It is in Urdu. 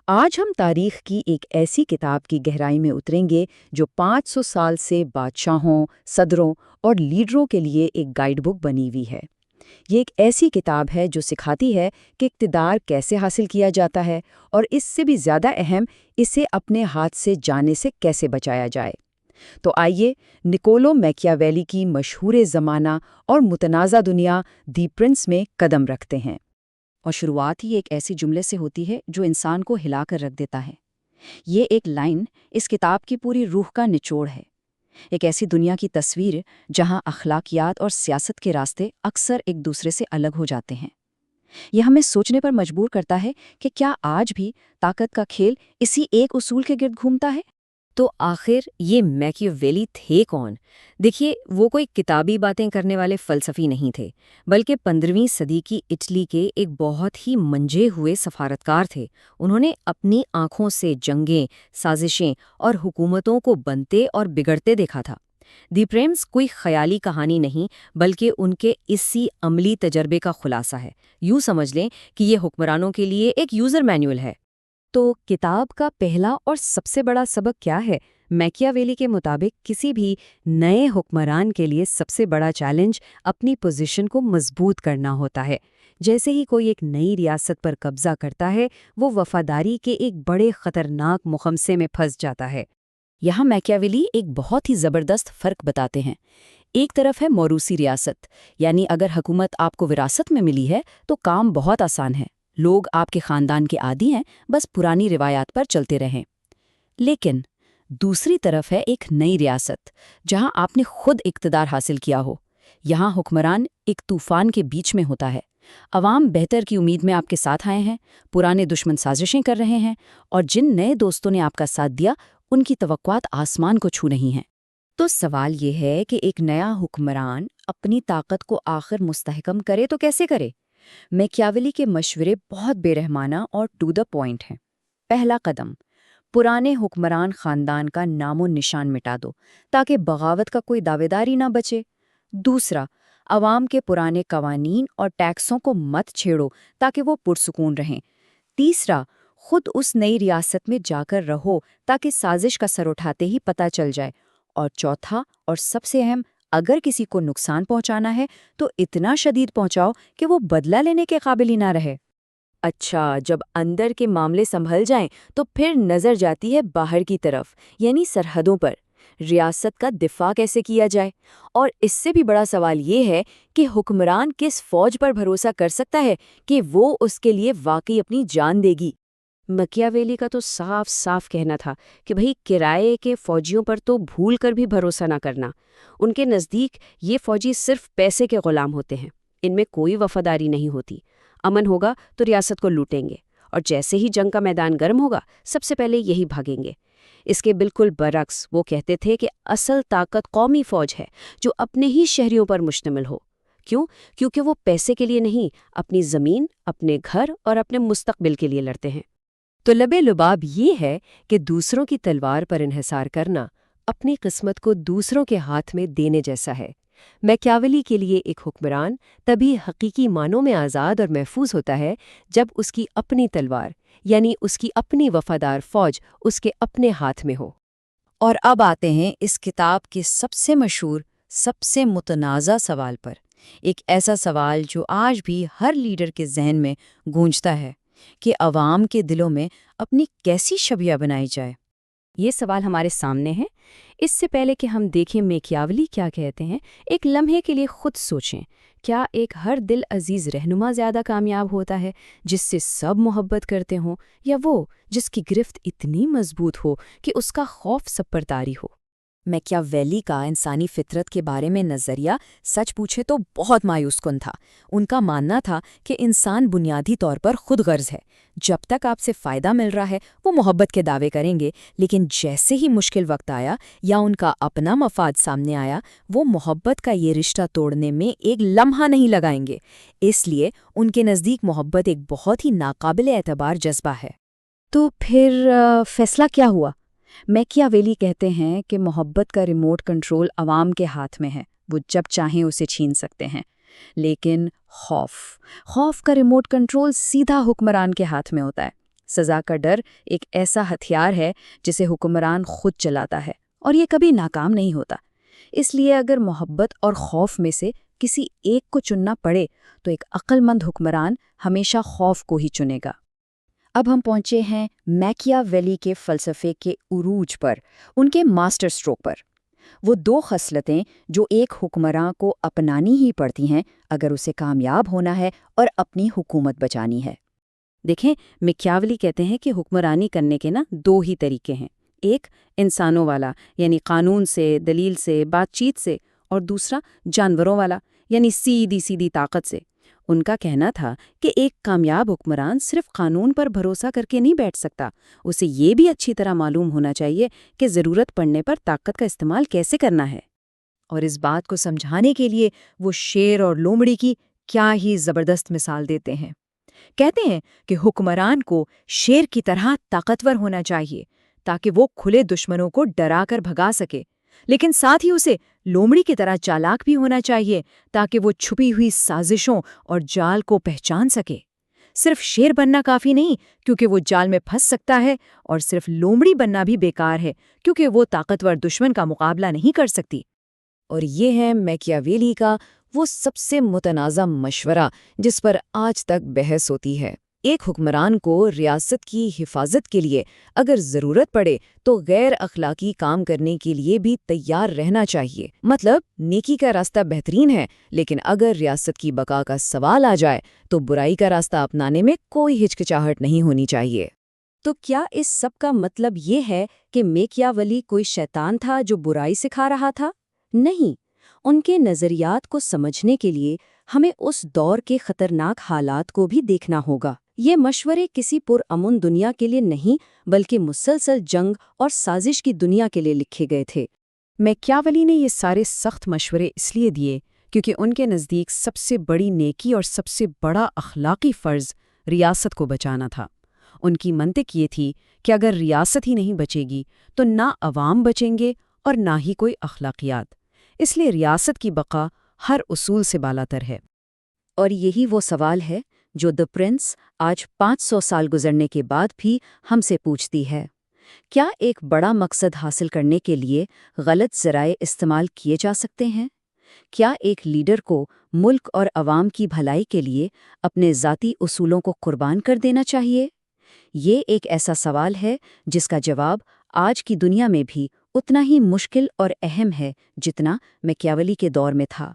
آج ہم تاریخ کی ایک ایسی کتاب کی گہرائی میں اتریں گے جو 500 سال سے بادشاہوں، صدروں اور لیڈروں کے لیے ایک گائیڈ بک بنی ہوئی ہے۔ یہ ایک ایسی کتاب ہے جو سکھاتی ہے کہ اقتدار کیسے حاصل کیا جاتا ہے، اور اس سے بھی زیادہ اہم، اسے اپنے ہاتھ سے جانے سے کیسے بچایا جائے۔ تو آئیے نکولو میکیاویلی کی مشہور زمانہ اور متنازع دنیا دی پرنس میں قدم رکھتے ہیں۔ اور شروعات ہی ایک ایسی جملے سے ہوتی ہے جو انسان کو ہلا کر رکھ دیتا ہے۔ یہ ایک لائن اس کتاب کی پوری روح کا نچوڑ ہے۔ ایک ایسی دنیا کی تصویر جہاں اخلاقیات اور سیاست کے راستے اکثر ایک دوسرے سے الگ ہو جاتے ہیں۔ یہ ہمیں سوچنے پر مجبور کرتا ہے کہ کیا آج بھی طاقت کا کھیل اسی ایک اصول کے گرد گھومتا ہے؟ تو آخر یہ میکیاویلی تھے کون؟ دیکھیے، وہ کوئی کتابی باتیں کرنے والے فلسفی نہیں تھے، بلکہ 15ویں صدی کی اٹلی کے ایک بہت ہی منجے ہوئے سفارتکار تھے۔ انہوں نے اپنی آنکھوں سے جنگیں، سازشیں اور حکومتوں کو بنتے اور بگڑتے دیکھا تھا۔ دی پرنس کوئی خیالی کہانی نہیں، بلکہ ان کے اسی عملی تجربے کا خلاصہ ہے۔ یوں سمجھ لیں کہ یہ حکمرانوں کے لیے ایک یوزر مینول ہے۔ تو کتاب کا پہلا اور سب سے بڑا سبق کیا ہے؟ میکیاویلی کے مطابق کسی بھی نئے حکمران کے لیے سب سے بڑا چیلنج اپنی پوزیشن کو مضبوط کرنا ہوتا ہے۔ جیسے ہی کوئی ایک نئی ریاست پر قبضہ کرتا ہے، وہ وفاداری کے ایک بڑے خطرناک مخمصے میں پھنس جاتا ہے۔ یہاں میکیاویلی ایک بہت ہی زبردست فرق بتاتے ہیں۔ ایک طرف ہے موروثی ریاست، یعنی اگر حکومت آپ کو وراثت میں ملی ہے تو کام بہت آسان ہے، لوگ آپ کے خاندان کے عادی ہیں، بس پرانی روایات پر چلتے رہیں۔ لیکن دوسری طرف ہے ایک نئی ریاست، جہاں آپ نے خود اقتدار حاصل کیا ہو۔ یہاں حکمران ایک طوفان کے بیچ میں ہوتا ہے۔ عوام بہتر کی امید میں آپ کے ساتھ آئے ہیں، پرانے دشمن سازشیں کر رہے ہیں، اور جن نئے دوستوں نے آپ کا ساتھ دیا ان کی توقعات آسمان کو چھو نہیں ہیں۔ تو سوال یہ ہے کہ ایک نیا حکمران اپنی طاقت کو آخر مستحکم کرے تو کیسے کرے؟ میکیاویلی کے مشورے بہت بے رحمانہ اور ٹو دا پوائنٹ ہیں۔ پہلا قدم، پرانے حکمران خاندان کا نام و نشان مٹا دو تاکہ بغاوت کا کوئی دعوے دار ہی نہ بچے۔ دوسرا، عوام کے پرانے قوانین اور ٹیکسوں کو مت چھیڑو تاکہ وہ پرسکون رہیں۔ تیسرا، خود اس نئی ریاست میں جا کر رہو تاکہ سازش کا سر اٹھاتے ہی پتہ چل جائے۔ اور چوتھا اور سب سے اہم، اگر کسی کو نقصان پہنچانا ہے تو اتنا شدید پہنچاؤ کہ وہ بدلہ لینے کے قابل ہی نہ رہے۔ اچھا، جب اندر کے معاملے سنبھل جائیں تو پھر نظر جاتی ہے باہر کی طرف، یعنی سرحدوں پر۔ ریاست کا دفاع کیسے کیا جائے؟ اور اس سے بھی بڑا سوال یہ ہے کہ حکمران کس فوج پر بھروسہ کر سکتا ہے کہ وہ اس کے لیے واقعی اپنی جان دے گی؟ میکیاویلی کا تو صاف صاف کہنا تھا کہ بھئی کرائے کے فوجیوں پر تو بھول کر بھی بھروسہ نہ کرنا۔ ان کے نزدیک یہ فوجی صرف پیسے کے غلام ہوتے ہیں، ان میں کوئی وفاداری نہیں ہوتی۔ امن ہوگا تو ریاست کو لوٹیں گے، اور جیسے ہی جنگ کا میدان گرم ہوگا سب سے پہلے یہی بھاگیں گے۔ اس کے بالکل برعکس وہ کہتے تھے کہ اصل طاقت قومی فوج ہے جو اپنے ہی شہریوں پر مشتمل ہو۔ کیوں؟ کیونکہ وہ پیسے کے لیے نہیں، اپنی زمین، اپنے گھر اور اپنے مستقبل کے لیے لڑتے ہیں۔ تو لبے لباب یہ ہے کہ دوسروں کی تلوار پر انحصار کرنا اپنی قسمت کو دوسروں کے ہاتھ میں دینے جیسا ہے۔ میکیاویلی کے لیے ایک حکمران تبھی حقیقی معنوں میں آزاد اور محفوظ ہوتا ہے جب اس کی اپنی تلوار، یعنی اس کی اپنی وفادار فوج اس کے اپنے ہاتھ میں ہو۔ اور اب آتے ہیں اس کتاب کے سب سے مشہور، سب سے متنازع سوال پر، ایک ایسا سوال جو آج بھی ہر لیڈر کے ذہن میں گونجتا ہے کہ عوام کے دلوں میں اپنی کیسی شبیہ بنائی جائے۔ یہ سوال ہمارے سامنے ہے۔ اس سے پہلے کہ ہم دیکھیں میکیاویلی کیا کہتے ہیں، ایک لمحے کے لیے خود سوچیں، کیا ایک ہر دل عزیز رہنما زیادہ کامیاب ہوتا ہے جس سے سب محبت کرتے ہوں، یا وہ جس کی گرفت اتنی مضبوط ہو کہ اس کا خوف سب پر طاری ہو؟ میکیاویلی کا انسانی فطرت کے بارے میں نظریہ سچ پوچھے تو بہت مایوس کن تھا۔ ان کا ماننا تھا کہ انسان بنیادی طور پر خود غرض ہے۔ جب تک آپ سے فائدہ مل رہا ہے وہ محبت کے دعوے کریں گے، لیکن جیسے ہی مشکل وقت آیا یا ان کا اپنا مفاد سامنے آیا، وہ محبت کا یہ رشتہ توڑنے میں ایک لمحہ نہیں لگائیں گے۔ اس لیے ان کے نزدیک محبت ایک بہت ہی ناقابل اعتبار جذبہ ہے۔ تو پھر فیصلہ کیا ہوا؟ میکیاویلی کہتے ہیں کہ محبت کا ریموٹ کنٹرول عوام کے ہاتھ میں ہے، وہ جب چاہیں اسے چھین سکتے ہیں۔ لیکن خوف کا ریموٹ کنٹرول سیدھا حکمران کے ہاتھ میں ہوتا ہے۔ سزا کا ڈر ایک ایسا ہتھیار ہے جسے حکمران خود چلاتا ہے، اور یہ کبھی ناکام نہیں ہوتا۔ اس لیے اگر محبت اور خوف میں سے کسی ایک کو چننا پڑے تو ایک عقل مند حکمران ہمیشہ خوف کو ہی چنے گا۔ اب ہم پہنچے ہیں میکیاویلی کے فلسفے کے عروج پر، ان کے ماسٹر سٹروک پر۔ وہ دو خصلتیں جو ایک حکمراں کو اپنانی ہی پڑتی ہیں اگر اسے کامیاب ہونا ہے اور اپنی حکومت بچانی ہے۔ دیکھیں، میکیاویلی کہتے ہیں کہ حکمرانی کرنے کے دو ہی طریقے ہیں، ایک انسانوں والا یعنی قانون سے، دلیل سے، بات چیت سے، اور دوسرا جانوروں والا یعنی سیدھی سیدھی طاقت سے۔ ان کا کہنا تھا کہ ایک کامیاب حکمران صرف قانون پر بھروسہ کر کے نہیں بیٹھ سکتا، اسے یہ بھی اچھی طرح معلوم ہونا چاہیے کہ ضرورت پڑنے پر طاقت کا استعمال کیسے کرنا ہے۔ اور اس بات کو سمجھانے کے لیے وہ شیر اور لومڑی کی کیا ہی زبردست مثال دیتے ہیں۔ کہتے ہیں کہ حکمران کو شیر کی طرح طاقتور ہونا چاہیے تاکہ وہ کھلے دشمنوں کو ڈرا کر بھگا سکے، لیکن ساتھ ہی اسے لومڑی کی طرح چالاک بھی ہونا چاہیے تاکہ وہ چھپی ہوئی سازشوں اور جال کو پہچان سکے۔ صرف شیر بننا کافی نہیں کیونکہ وہ جال میں پھنس سکتا ہے، اور صرف لومڑی بننا بھی بیکار ہے کیونکہ وہ طاقتور دشمن کا مقابلہ نہیں کر سکتی۔ اور یہ ہے میکیاویلی کا وہ سب سے متنازع مشورہ جس پر آج تک بحث ہوتی ہے۔ ایک حکمران کو ریاست کی حفاظت کے لیے اگر ضرورت پڑے تو غیر اخلاقی کام کرنے کے لیے بھی تیار رہنا چاہیے۔ مطلب نیکی کا راستہ بہترین ہے، لیکن اگر ریاست کی بقا کا سوال آ جائے تو برائی کا راستہ اپنانے میں کوئی ہچکچاہٹ نہیں ہونی چاہیے۔ تو کیا اس سب کا مطلب یہ ہے کہ میکیاویلی کوئی شیطان تھا جو برائی سکھا رہا تھا؟ نہیں، ان کے نظریات کو سمجھنے کے لیے ہمیں اس دور کے خطرناک حالات کو بھی دیکھنا ہوگا۔ یہ مشورے کسی پرامن دنیا کے لیے نہیں بلکہ مسلسل جنگ اور سازش کی دنیا کے لیے لکھے گئے تھے۔ میکیاویلی نے یہ سارے سخت مشورے اس لیے دیے کیونکہ ان کے نزدیک سب سے بڑی نیکی اور سب سے بڑا اخلاقی فرض ریاست کو بچانا تھا۔ ان کی منطق یہ تھی کہ اگر ریاست ہی نہیں بچے گی تو نہ عوام بچیں گے اور نہ ہی کوئی اخلاقیات، اس لیے ریاست کی بقا ہر اصول سے بالاتر ہے۔ اور یہی وہ سوال ہے جو دی پرنس آج 500 سال گزرنے کے بعد بھی ہم سے پوچھتی ہے۔ کیا ایک بڑا مقصد حاصل کرنے کے لیے غلط ذرائع استعمال کیے جا سکتے ہیں؟ کیا ایک لیڈر کو ملک اور عوام کی بھلائی کے لیے اپنے ذاتی اصولوں کو قربان کر دینا چاہیے؟ یہ ایک ایسا سوال ہے جس کا جواب آج کی دنیا میں بھی اتنا ہی مشکل اور اہم ہے جتنا میکیاویلی کے دور میں تھا۔